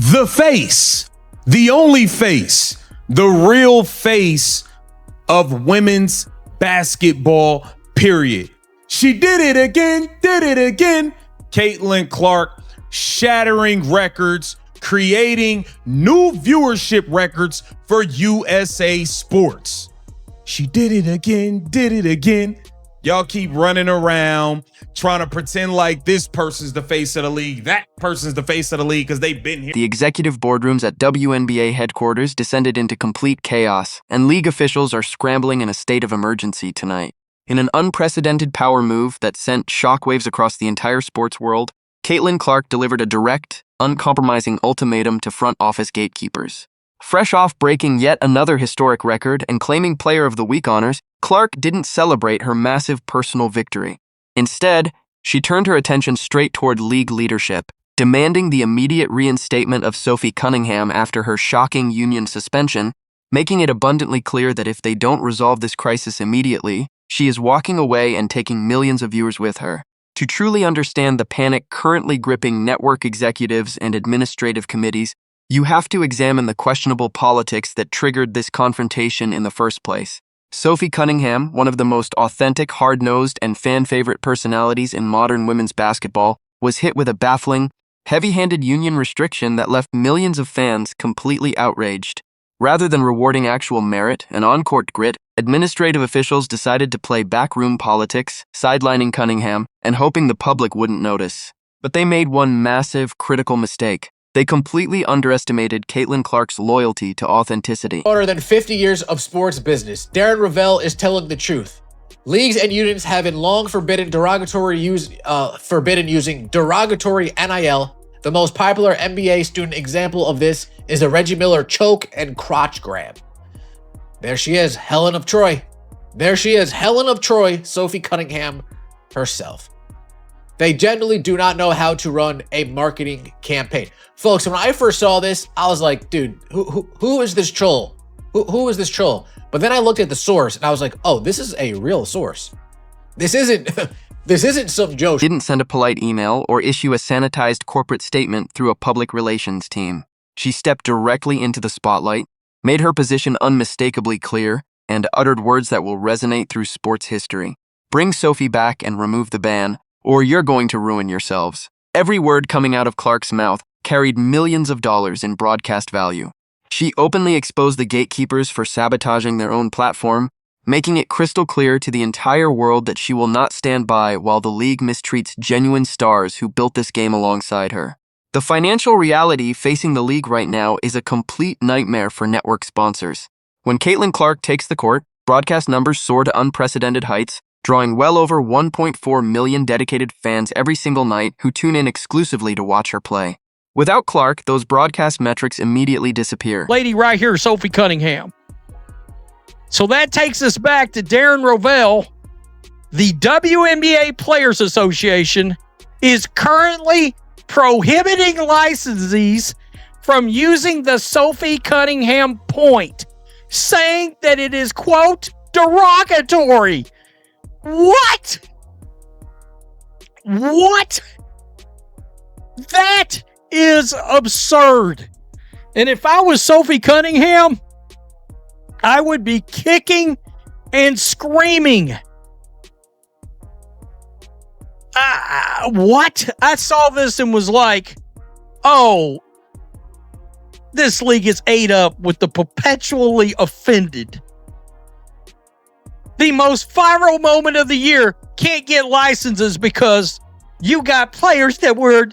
the face, the only face, the real face of women's basketball, period. She did it again, Caitlyn Clark, shattering records, creating new viewership records for USA Sports. She did it again. Y'all keep running around trying to pretend like this person's the face of the league, that person's the face of the league because they've been here. The executive boardrooms at WNBA headquarters descended into complete chaos, and league officials are scrambling in a state of emergency tonight. In an unprecedented power move that sent shockwaves across the entire sports world, Caitlyn Clark delivered a direct, uncompromising ultimatum to front office gatekeepers. Fresh off breaking yet another historic record and claiming Player of the Week honors, Clark didn't celebrate her massive personal victory. Instead, she turned her attention straight toward league leadership, demanding the immediate reinstatement of Sophie Cunningham after her shocking union suspension, making it abundantly clear that if they don't resolve this crisis immediately, she is walking away and taking millions of viewers with her. To truly understand the panic currently gripping network executives and administrative committees, you have to examine the questionable politics that triggered this confrontation in the first place. Sophie Cunningham, one of the most authentic, hard-nosed, and fan-favorite personalities in modern women's basketball, was hit with a baffling, heavy-handed union restriction that left millions of fans completely outraged. Rather than rewarding actual merit and on-court grit, administrative officials decided to play backroom politics, sidelining Cunningham, and hoping the public wouldn't notice. But they made one massive, critical mistake. They completely underestimated Caitlyn Clark's loyalty to authenticity. More than 50 years of sports business, Darren Rovell is telling the truth. Leagues and unions have been long forbidden using derogatory NIL. The most popular NBA student example of this is the Reggie Miller choke and crotch grab. There she is, Helen of Troy. There she is, Helen of Troy, Sophie Cunningham herself. They generally do not know how to run a marketing campaign. Folks, when I first saw this, I was like, dude, who is this troll? Who is this troll? But then I looked at the source and I was like, oh, this is a real source. This isn't some Joe. Didn't send a polite email or issue a sanitized corporate statement through a public relations team. She stepped directly into the spotlight, made her position unmistakably clear, and uttered words that will resonate through sports history. Bring Sophie back and remove the ban, or you're going to ruin yourselves. Every word coming out of Clark's mouth carried millions of dollars in broadcast value. She openly exposed the gatekeepers for sabotaging their own platform, making it crystal clear to the entire world that she will not stand by while the league mistreats genuine stars who built this game alongside her. The financial reality facing the league right now is a complete nightmare for network sponsors. When Caitlyn Clark takes the court, broadcast numbers soar to unprecedented heights, drawing well over 1.4 million dedicated fans every single night who tune in exclusively to watch her play. Without Clark, those broadcast metrics immediately disappear. Lady right here, Sophie Cunningham. So that takes us back to Darren Rovell. The WNBA Players Association is currently prohibiting licensees from using the Sophie Cunningham point, saying that it is, quote, derogatory. What? What? That is absurd. And if I was Sophie Cunningham, I would be kicking and screaming. What? I saw this and was like, oh, this league is ate up with the perpetually offended. The most viral moment of the year can't get licenses because you got players that were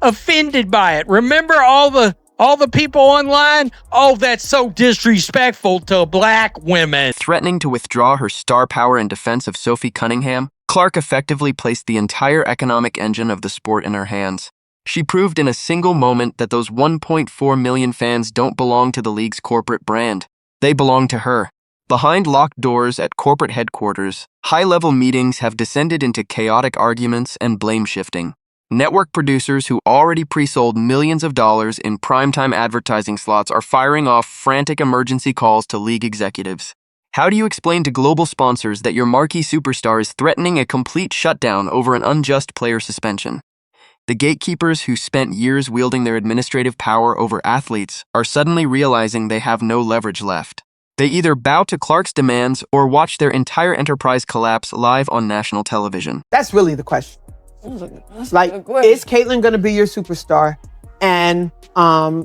offended by it. Remember all the people online? Oh, that's so disrespectful to black women. Threatening to withdraw her star power in defense of Sophie Cunningham, Clark effectively placed the entire economic engine of the sport in her hands. She proved in a single moment that those 1.4 million fans don't belong to the league's corporate brand. They belong to her. Behind locked doors at corporate headquarters, high-level meetings have descended into chaotic arguments and blame shifting. Network producers who already pre-sold millions of dollars in primetime advertising slots are firing off frantic emergency calls to league executives. How do you explain to global sponsors that your marquee superstar is threatening a complete shutdown over an unjust player suspension? The gatekeepers who spent years wielding their administrative power over athletes are suddenly realizing they have no leverage left. They either bow to Clark's demands or watch their entire enterprise collapse live on national television. That's really the question. Like, is Caitlyn going to be your superstar? And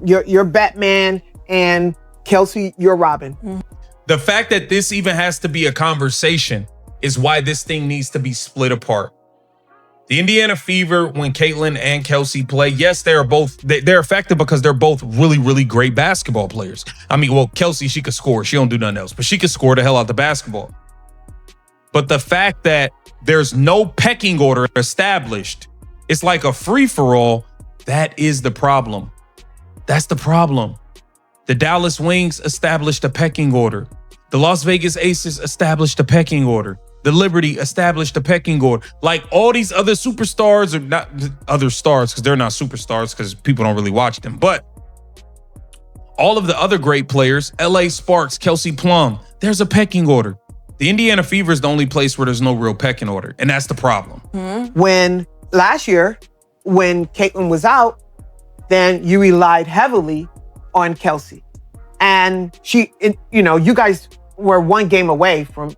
you're Batman, and Kelsey, you're Robin. The fact that this even has to be a conversation is why this thing needs to be split apart. The Indiana Fever, when Caitlyn and Kelsey play, yes, they're effective because they're both really, really great basketball players. I mean, well, Kelsey, she could score. She don't do nothing else, but she could score the hell out the basketball. But the fact that there's no pecking order established, it's like a free-for-all, that is the problem. That's the problem. The Dallas Wings established a pecking order. The Las Vegas Aces established a pecking order. The Liberty established a pecking order. Like all these other superstars, or not other stars, because they're not superstars because people don't really watch them. But all of the other great players, LA Sparks, Kelsey Plum, there's a pecking order. The Indiana Fever is the only place where there's no real pecking order. And that's the problem. When last year, when Caitlyn was then you relied heavily on Kelsey. And you guys were one game away from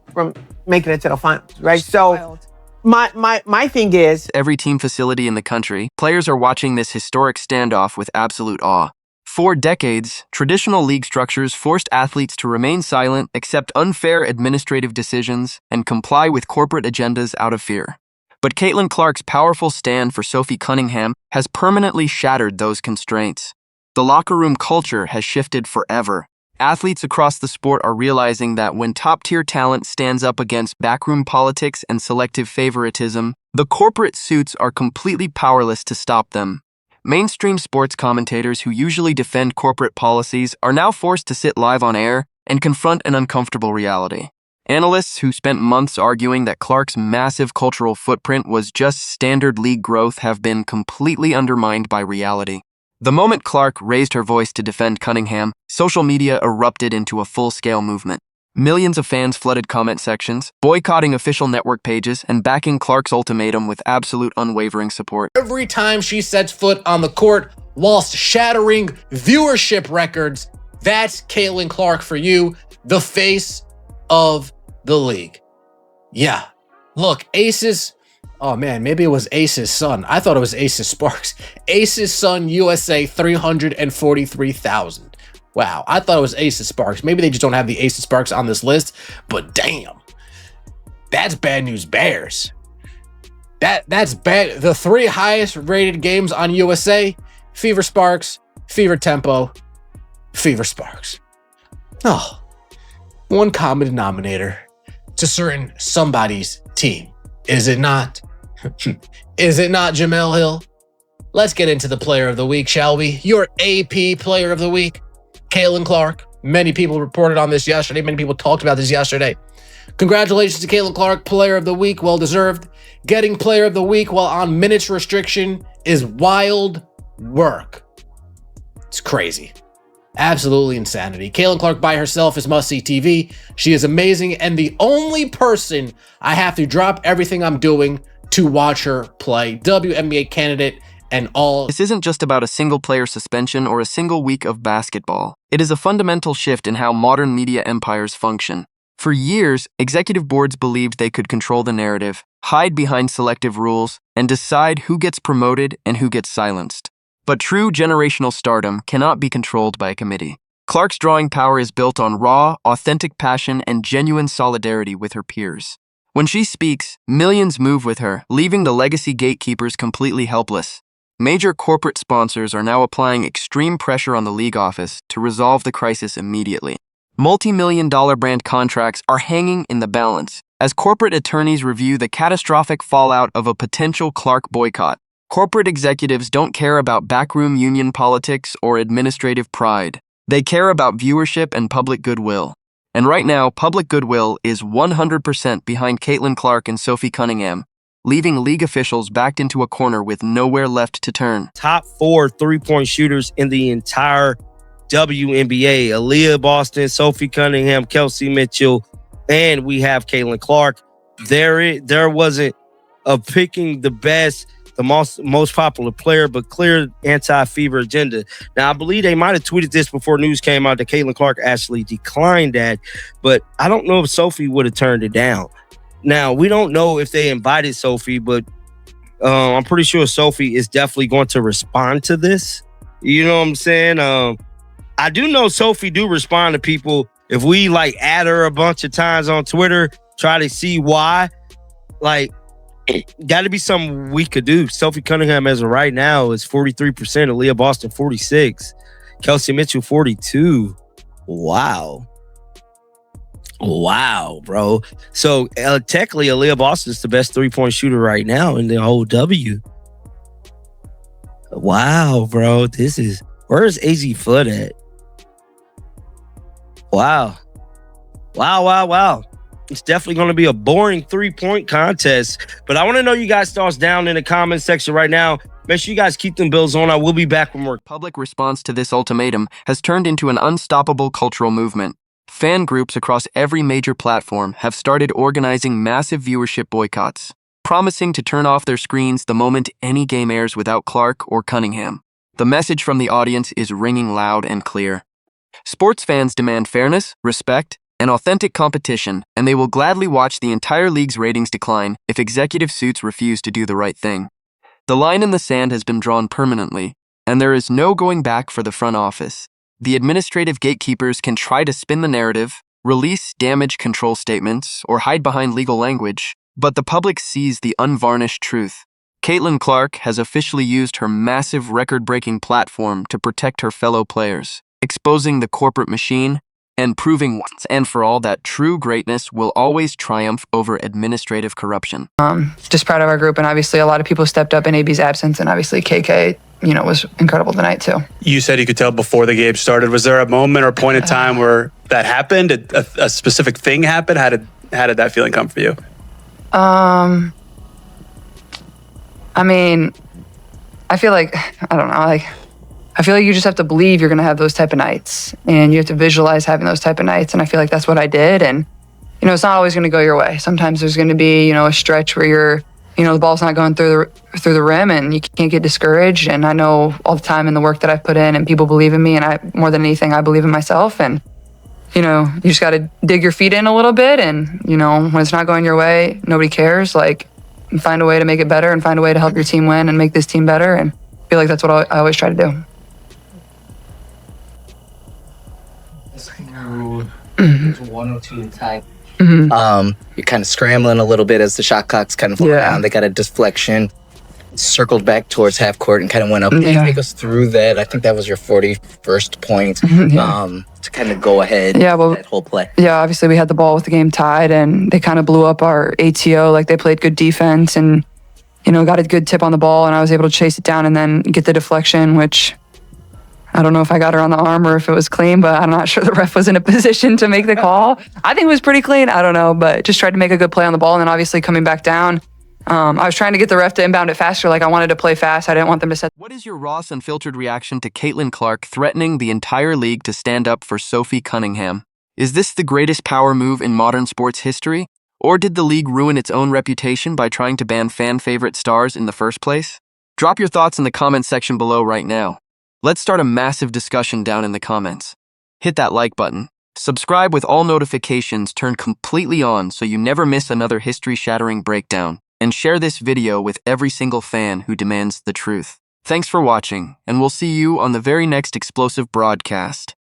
making it to the finals, right? So my thing is, every team facility in the country, players are watching this historic standoff with absolute awe. For decades, traditional league structures forced athletes to remain silent, accept unfair administrative decisions, and comply with corporate agendas out of fear. But Caitlyn Clark's powerful stand for Sophie Cunningham has permanently shattered those constraints. The locker room culture has shifted forever. Athletes across the sport are realizing that when top-tier talent stands up against backroom politics and selective favoritism, the corporate suits are completely powerless to stop them. Mainstream sports commentators who usually defend corporate policies are now forced to sit live on air and confront an uncomfortable reality. Analysts who spent months arguing that Clark's massive cultural footprint was just standard league growth have been completely undermined by reality. The moment Clark raised her voice to defend Cunningham, social media erupted into a full-scale movement. Millions of fans flooded comment sections, boycotting official network pages and backing Clark's ultimatum with absolute unwavering support. Every time she sets foot on the court whilst shattering viewership records, that's Caitlyn Clark for you, the face of the league. Yeah. Look, Aces... Oh man, maybe it was Ace's son. I thought it was Ace's Sparks. Ace's son USA 343,000. Wow, I thought it was Ace's Sparks. Maybe they just don't have the Ace's Sparks on this list, but damn. That's bad news bears. That's bad. The 3 highest rated games on USA, Fever Sparks, Fever Tempo, Fever Sparks. Oh, one common denominator to certain somebody's team. Is it not? Is it not Jamel Hill? Let's get into the player of the week, shall we? Your AP player of the week, Caitlyn Clark. Many people reported on this yesterday. Many people talked about this yesterday. Congratulations to Caitlyn Clark, player of the week, well deserved. Getting player of the week while on minutes restriction is wild work. It's crazy. Absolutely insanity. Caitlyn Clark by herself is must-see TV. She is amazing and the only person I have to drop everything I'm doing to watch her play. WNBA candidate and all. This isn't just about a single player suspension or a single week of basketball. It is a fundamental shift in how modern media empires function. For years, executive boards believed they could control the narrative, hide behind selective rules, and decide who gets promoted and who gets silenced. But true generational stardom cannot be controlled by a committee. Clark's drawing power is built on raw, authentic passion and genuine solidarity with her peers. When she speaks, millions move with her, leaving the legacy gatekeepers completely helpless. Major corporate sponsors are now applying extreme pressure on the league office to resolve the crisis immediately. Multi-million-dollar brand contracts are hanging in the balance as corporate attorneys review the catastrophic fallout of a potential Clark boycott. Corporate executives don't care about backroom union politics or administrative pride. They care about viewership and public goodwill. And right now, public goodwill is 100% behind Caitlyn Clark and Sophie Cunningham, leaving league officials backed into a corner with nowhere left to turn. Top 4 three-point shooters in the entire WNBA. Aaliyah Boston, Sophie Cunningham, Kelsey Mitchell, and we have Caitlyn Clark. There wasn't a picking the best the most popular player, but clear anti-fever agenda. Now, I believe they might have tweeted this before news came out that Caitlyn Clark actually declined that, but I don't know if Sophie would have turned it down. Now, we don't know if they invited Sophie, but I'm pretty sure Sophie is definitely going to respond to this. You know what I'm saying? I do know Sophie do respond to people. If we like add her a bunch of times on Twitter, try to see why, like, got to be something we could do. Sophie Cunningham, as of right now, is 43%. Aaliyah Boston, 46%. Kelsey Mitchell, 42%. Wow. Wow, bro. So, technically, Aaliyah Boston is the best three-point shooter right now in the whole W. Wow, bro. Where's AZ Foot at? Wow. Wow. It's definitely going to be a boring three-point contest. But I want to know you guys' thoughts down in the comment section right now. Make sure you guys keep them bills on. I will be back with more. Public response to this ultimatum has turned into an unstoppable cultural movement. Fan groups across every major platform have started organizing massive viewership boycotts, promising to turn off their screens the moment any game airs without Clark or Cunningham. The message from the audience is ringing loud and clear. Sports fans demand fairness, respect, and authentic competition, and they will gladly watch the entire league's ratings decline if executive suits refuse to do the right thing. The line in the sand has been drawn permanently, and there is no going back for the front office. The administrative gatekeepers can try to spin the narrative, release damage control statements, or hide behind legal language, but the public sees the unvarnished truth. Caitlyn Clark has officially used her massive record-breaking platform to protect her fellow players, exposing the corporate machine and proving once and for all that true greatness will always triumph over administrative corruption. Just proud of our group, and obviously a lot of people stepped up in AB's absence, and obviously KK, was incredible tonight too. You said you could tell before the game started. Was there a moment or point in time where that happened? Did a specific thing happen? How did that feeling come for you? I mean, I feel like, I don't know, I feel like you just have to believe you're going to have those type of nights, and you have to visualize having those type of nights. And I feel like that's what I did. And, it's not always going to go your way. Sometimes there's going to be, a stretch where the ball's not going through the rim and you can't get discouraged. And I know all the time and the work that I've put in, and people believe in me, and more than anything, I believe in myself. And, you just got to dig your feet in a little bit. And, when it's not going your way, nobody cares. Find a way to make it better and find a way to help your team win and make this team better. And I feel like that's what I always try to do. It's 102 tie. You're kind of scrambling a little bit as the shot clock's kind of going down. They got a deflection, circled back towards half court and kind of went up. Can you take us through that? I think that was your 41st point to kind of go ahead that whole play. Yeah, obviously we had the ball with the game tied, and they kind of blew up our ATO. They played good defense and, got a good tip on the ball, and I was able to chase it down and then get the deflection, which I don't know if I got her on the arm or if it was clean, but I'm not sure the ref was in a position to make the call. I think it was pretty clean. I don't know, but just tried to make a good play on the ball. And then obviously coming back down, I was trying to get the ref to inbound it faster. I wanted to play fast. I didn't want them to set. What is your raw, unfiltered reaction to Caitlyn Clark threatening the entire league to stand up for Sophie Cunningham? Is this the greatest power move in modern sports history? Or did the league ruin its own reputation by trying to ban fan-favorite stars in the first place? Drop your thoughts in the comments section below right now. Let's start a massive discussion down in the comments. Hit that like button. Subscribe with all notifications turned completely on so you never miss another history-shattering breakdown. And share this video with every single fan who demands the truth. Thanks for watching, and we'll see you on the very next explosive broadcast.